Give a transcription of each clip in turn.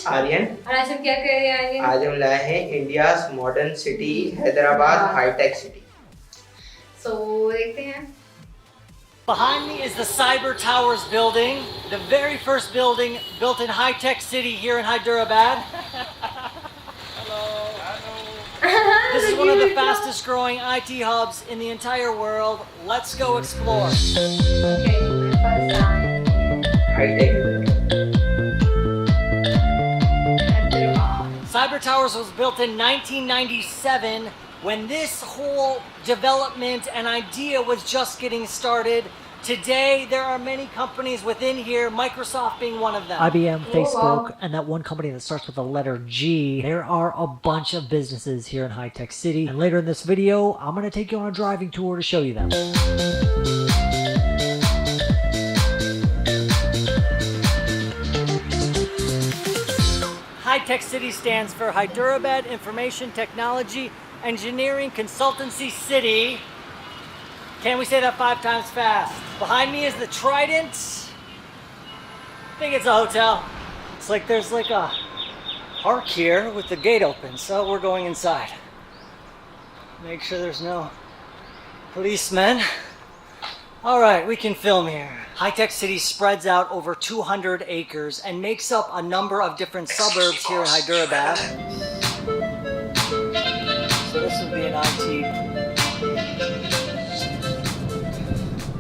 आर्यन। और आज हम क्या कर रहे हैं आर्यन? आज हम लाए हैं India's modern city Hyderabad hitech city. देखते हैं। Behind me is the Cyber Towers building, the very first building built in high-tech city here in Hyderabad. Hello. This is one of the fastest growing IT hubs in the entire world. Let's go explore. Okay, first time. Hitech. Cyber Towers was built in 1997 when this whole development and idea was just getting started. Today, there are many companies within here, Microsoft being one of them. IBM, Facebook, wow. and that one company that starts with the letter G. There are a bunch of businesses here in High Tech City. And later in this video, I'm going to take you on a driving tour to show you them. High Tech City stands for Hyderabad Information Technology Engineering Consultancy City. Can we say that 5 times fast? Behind me is the Trident. I think it's a hotel. It's like there's like a park here with the gate open, so we're going inside. Make sure there's no policemen. All right, we can film here. High Tech City spreads out over 200 acres and makes up a number of different suburbs here in Hyderabad. So this would be an IT.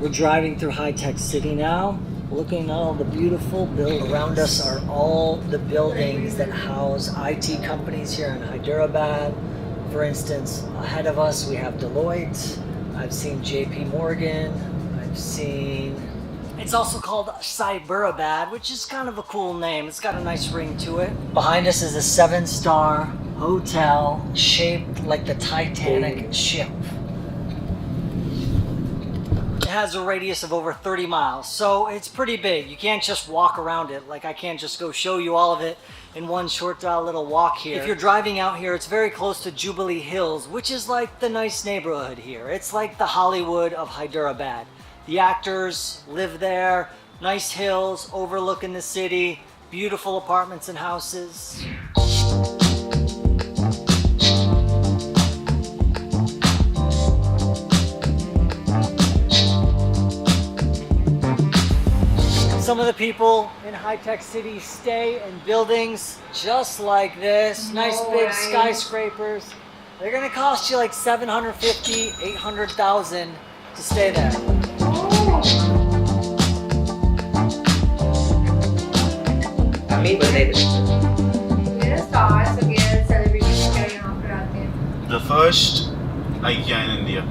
We're driving through High Tech City now, looking at all the beautiful buildings. Around us are all the buildings that house IT companies here in Hyderabad. For instance, ahead of us we have Deloitte. I've seen JP Morgan. I've seen... It's also called Cyberabad, which is kind of a cool name. It's got a nice ring to it. Behind us is a 7-star hotel shaped like the Titanic ship. It has a radius of over 30 miles, so it's pretty big. You can't just walk around it. Like, I can't just go show you all of it in one short little walk here. If you're driving out here, it's very close to Jubilee Hills, which is like the nice neighborhood here. It's like the Hollywood of Hyderabad. The actors live there, nice hills overlooking the city, beautiful apartments and houses. Some of the people in High Tech City stay in buildings just like this. Nice big skyscrapers. They're gonna cost you like $750,000, $800,000 to stay there. The first IKEA in India.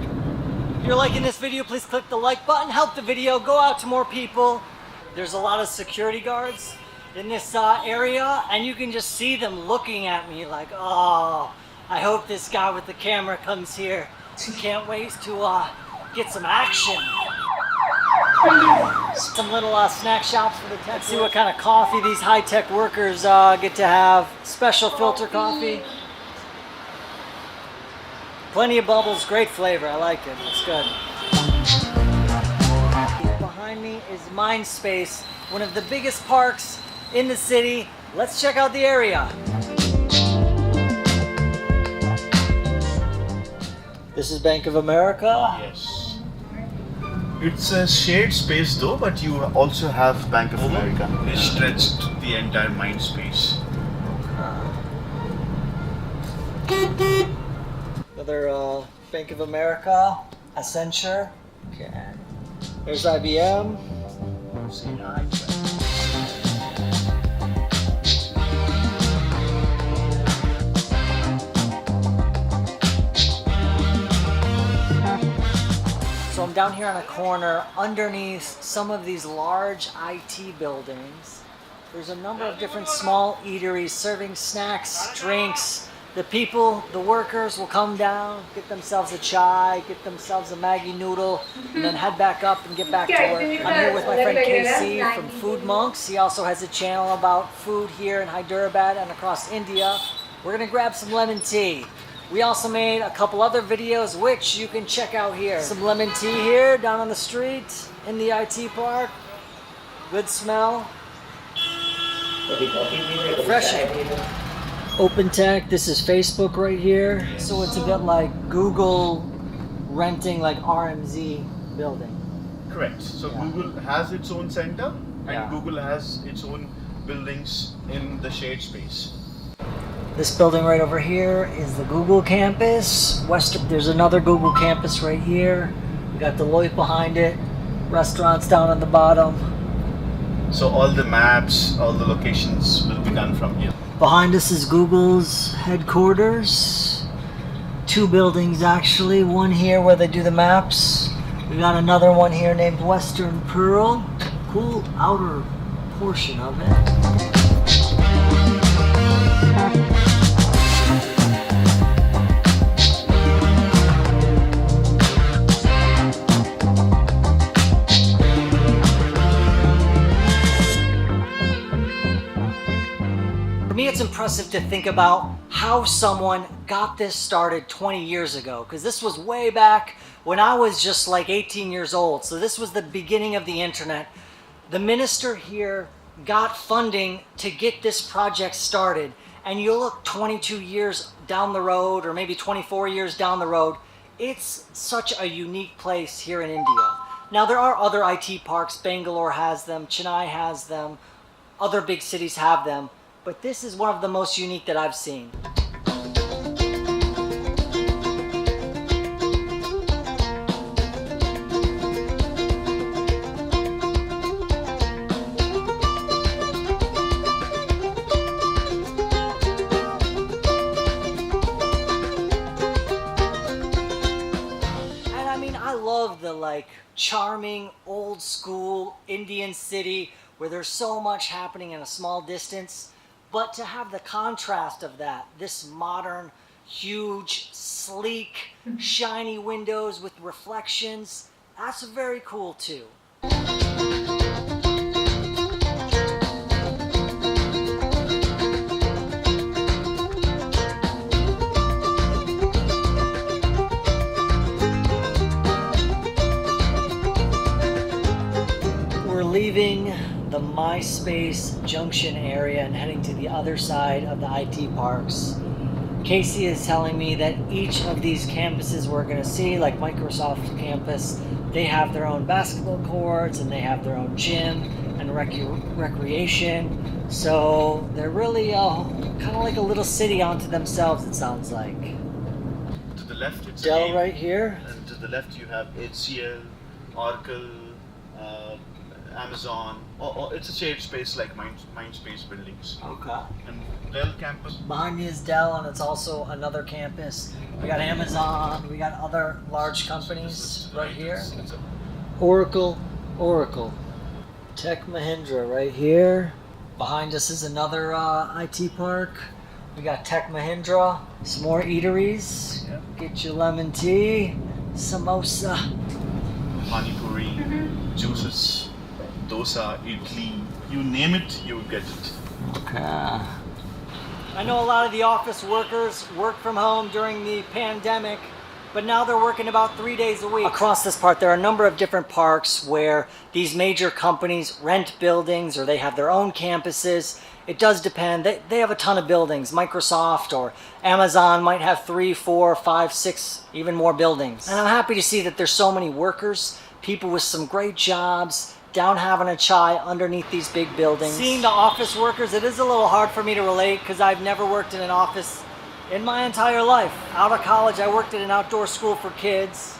If you're liking this video, please click the like button, help the video go out to more people. There's a lot of security guards in this area, and you can just see them looking at me like, oh, I hope this guy with the camera comes here. Can't wait to get some action. Some little snack shops for the tech. Let's see what kind of coffee these high-tech workers get to have. Special filter coffee. Plenty of bubbles, great flavor. I like it. It's good. Behind me is Mindspace, one of the biggest parks in the city. Let's check out the area. This is Bank of America. Yes. It's a shared space though, but you also have Bank of America. It stretched the entire mind space. Another Bank of America, Accenture. Okay. There's IBM. So I'm down here on a corner underneath some of these large IT buildings. There's a number of different small eateries serving snacks, drinks. The people, the workers will come down, get themselves a chai, get themselves a Maggi noodle, and then head back up and get back to work. I'm here with my friend KC from Food Monks. He also has a channel about food here in Hyderabad and across India. We're gonna grab some lemon tea. We also made a couple other videos, which you can check out here. Some lemon tea here down on the street in the IT park. Good smell. Refreshing. Open Tech, this is Facebook right here. So it's a bit like Google renting like RMZ building. Correct. So Yeah. Google has its own center, and Yeah. Google has its own buildings in the shared space. This building right over here is the Google campus. There's another Google campus right here. We got Deloitte behind it. Restaurants down on the bottom. So all the maps, all the locations will be done from here. Behind us is Google's headquarters. Two buildings actually. One here where they do the maps. We got another one here named Western Pearl. Cool outer portion of it. For me, it's impressive to think about how someone got this started 20 years ago, because this was way back when I was just like 18 years old. So this was the beginning of the internet. The minister here got funding to get this project started, and you look 22 years down the road, or maybe 24 years down the road, it's such a unique place here in India. Now there are other IT parks. Bangalore has them, Chennai has them, other big cities have them, but this is one of the most unique that I've seen. And I mean, I love the like charming old school Indian city where there's so much happening in a small distance. But to have the contrast of that, this modern, huge, sleek, shiny windows with reflections, that's very cool too. We're leaving the MySpace Junction area and heading to the other side of the IT parks. Casey is telling me that each of these campuses we're going to see, like Microsoft campus, they have their own basketball courts and they have their own gym and recreation. So they're really kind of like a little city onto themselves, it sounds like. To the left, it's Dell a right here. and to the left you have HCL, Oracle, Amazon. It's a shared space like Mindspace buildings. Okay. And Dell campus. Behind me is Dell, and it's also another campus. We got Amazon, we got other large companies right here. It's a Oracle. Tech Mahindra right here. Behind us is another IT park. We got Tech Mahindra, some more eateries. Yeah. Get your lemon tea, samosa. Pani puri, juices, dosa, idli, you name it, you get it. Okay. I know a lot of the office workers work from home during the pandemic, but now they're working about 3 days a week. Across this part, there are a number of different parks where these major companies rent buildings or they have their own campuses. It does depend. They have a ton of buildings. Microsoft or Amazon might have 3, 4, 5, 6, even more buildings. And I'm happy to see that there's so many workers, people with some great jobs, down having a chai underneath these big buildings. Seeing the office workers, it is a little hard for me to relate because I've never worked in an office in my entire life. Out of college, I worked at an outdoor school for kids.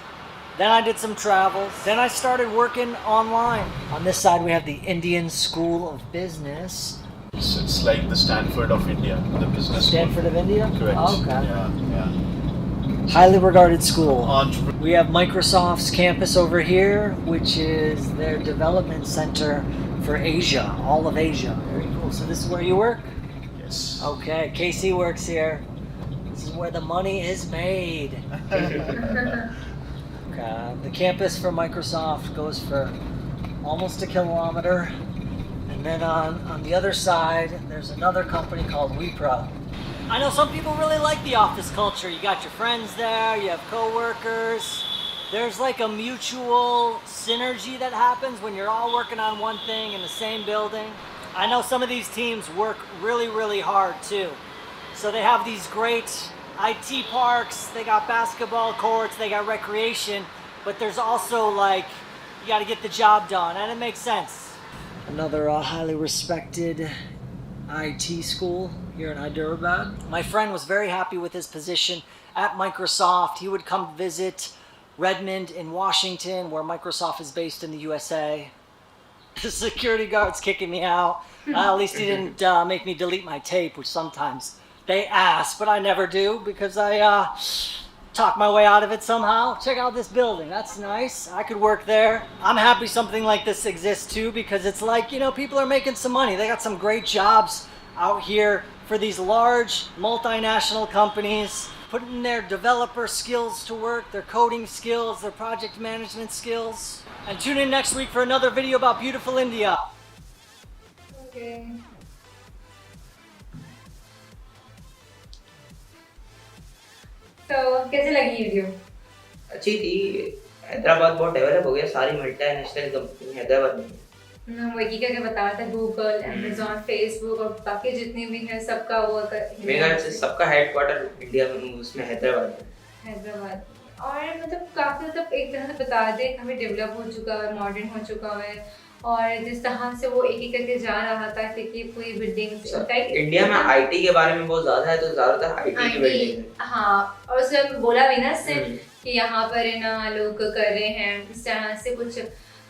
Then I did some travels. Then I started working online. On this side, we have the Indian School of Business. It's like the Stanford of India, the business Stanford of India? school. Correct. Oh, okay. Yeah. Highly regarded school. Entrepreneur. We have Microsoft's campus over here, which is their development center for Asia, all of Asia. Very cool. So this is where you work? Yes. Okay, Casey works here. This is where the money is made. Okay, the campus for Microsoft goes for almost a kilometer. And then on the other side, there's another company called Wipro. I know some people really like the office culture. You got your friends there, you have coworkers. There's like a mutual synergy that happens when you're all working on one thing in the same building. I know some of these teams work really, really hard too. So they have these great IT parks, they got basketball courts, they got recreation, but there's also like, you gotta get the job done, and it makes sense. Another highly respected IT school here in Hyderabad. My friend was very happy with his position at Microsoft. He would come visit Redmond in Washington, where Microsoft is based in the USA. The security guard's kicking me out. At least he didn't make me delete my tape, which sometimes they ask, but I never do because I talk my way out of it somehow. Check out this building. That's nice. I could work there. I'm happy something like this exists too, because it's like, you know, people are making some money. They got some great jobs out here for these large multinational companies, putting their developer skills to work, their coding skills, their project management skills. And tune in next week for another video about beautiful India. Okay. तो कैसे लगी video? अच्छी थी। हैदराबाद बहुत develop हो गया, सारी multinational company Hyderabad में है। वही क्या क्या बता रहा था, गूगल, अमेज़न, फेसबुक और बाकी जितने भी हैं सबका वो मेरे ख्याल से सबका हेडक्वार्टर इंडिया में उसमें हैदराबाद में। हैदराबाद और मतलब काफी मतलब एक तरह से बता दे काफी डेवलप हो चुका है, मॉडर्न हो चुका है और जिस तरह से वो एक एक करके जा रहा था कि पूरी बिल्डिंग्स इंडिया में आईटी के बारे में बहुत ज्यादा है, तो ज्यादातर आईटी की बिल्डिंग है। हाँ, और उसमें बोला भी ना सिर्फ कि यहाँ पर है ना लोग कर रहे हैं इस तरह से कुछ,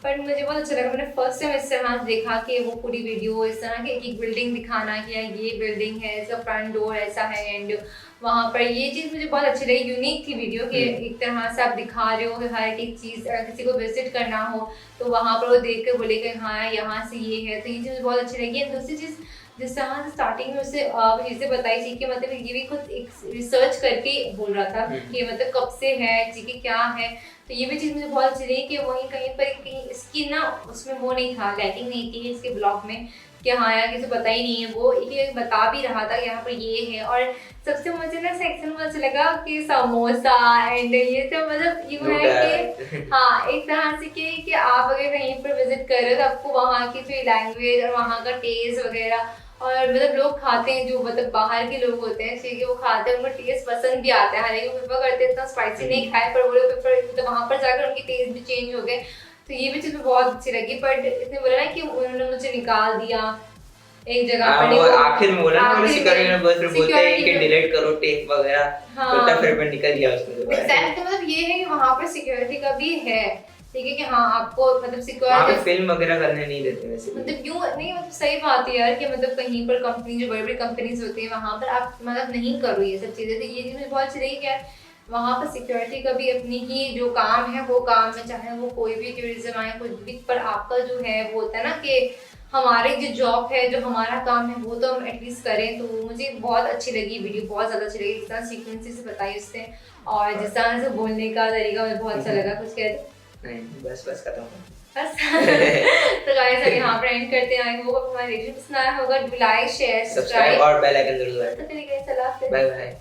पर मुझे बहुत अच्छा लगा। मैंने फर्स्ट टाइम इस तरह देखा कि वो पूरी वीडियो इस तरह की एक बिल्डिंग दिखाना कि ये बिल्डिंग है, इसका फ्रंट डोर ऐसा है एंड वहाँ पर ये चीज़ मुझे बहुत अच्छी लगी। यूनिक थी वीडियो कि एक तरह से आप दिखा रहे हो कि हर एक चीज़ अगर किसी को विजिट करना हो तो वहाँ पर वो देख कर बोले कि हाँ यहाँ से ये है, तो ये चीज़ मुझे बहुत अच्छी लगी। दूसरी चीज़ जिस तरह से स्टार्टिंग में उसे चीज़ें बताई थी कि मतलब ये भी खुद एक रिसर्च करके बोल रहा था कि मतलब कब से है चीज़ें क्या है, तो ये भी चीज़ मुझे बहुत अच्छी लगी कि वहीं कहीं पर कहीं इसकी ना उसमें वो नहीं था, लाइटिंग नहीं थी इसके ब्लॉग में कि हाँ यार किसी पता ही नहीं है, वो एक बता भी रहा था कि यहाँ पर ये है। और सबसे मुझे ना सेक्शन में अच्छा लगा कि समोसा एंड ये सब मतलब यूँ है कि हाँ एक तरह से कि आप अगर कहीं पर विजिट कर रहे हो तो आपको वहाँ की जो लैंग्वेज और वहाँ का टेस्ट वगैरह और मतलब लोग खाते हैं जो मतलब बाहर के लोग होते हैं ठीक है वो खाते हैं, उनको टेस्ट पसंद भी आता है, हालांकि वो प्रेफर करते हैं इतना स्पाइसी नहीं खाए, पर वो लोग प्रेफर तो वहाँ पर जाकर उनकी टेस्ट भी चेंज हो गए, तो ये भी चीज़ बहुत अच्छी लगी। बट इसने बोला ना कि उन्होंने मुझे निकाल दिया एक जगह पर, वो आखिर में बोला ना सिक्योरिटी ने बस बोलते हैं कि डिलीट करो टेप वगैरह, तो फिर मैं निकल गया उसमें। तो मतलब ये है कि वहाँ पर सिक्योरिटी का भी है ठीक है कि हाँ आपको मतलब सिक्योरिटी फिल्म वगैरह करने नहीं देते वैसे, मतलब क्यों नहीं, मतलब सही बात है यार कि मतलब कहीं पर कंपनी जो बड़ी बड़ी कंपनीज होती है वहाँ पर आप मतलब नहीं करो ये सब चीज़ें, तो ये चीज़ मुझे बहुत अच्छी लगी कि यार वहाँ पर सिक्योरिटी का भी अपनी ही जो काम है वो काम में, चाहे वो कोई भी टूरिज्म आए कुछ भी, पर आपका जो है वो होता है ना कि हमारे जो जॉब है जो हमारा काम है वो तो हम एटलीस्ट करें। तो मुझे बहुत अच्छी लगी वीडियो, बहुत ज़्यादा अच्छी लगी, जिस तरह सीक्वेंसी से बताई उसने और जिस तरह से बोलने का तरीका मुझे बहुत अच्छा लगा। कुछ कहते नहीं बस खत्म बस तो गाइस अब यहाँ पर एंड करते हैं। आई होप आपको हमारा वीडियो पसंद आया होगा। डू लाइक शेयर सब्सक्राइब और बेल आइकन जरूर दबाएं। तो चलिए गाइस, अल्लाह हाफिज़, बाय बाय।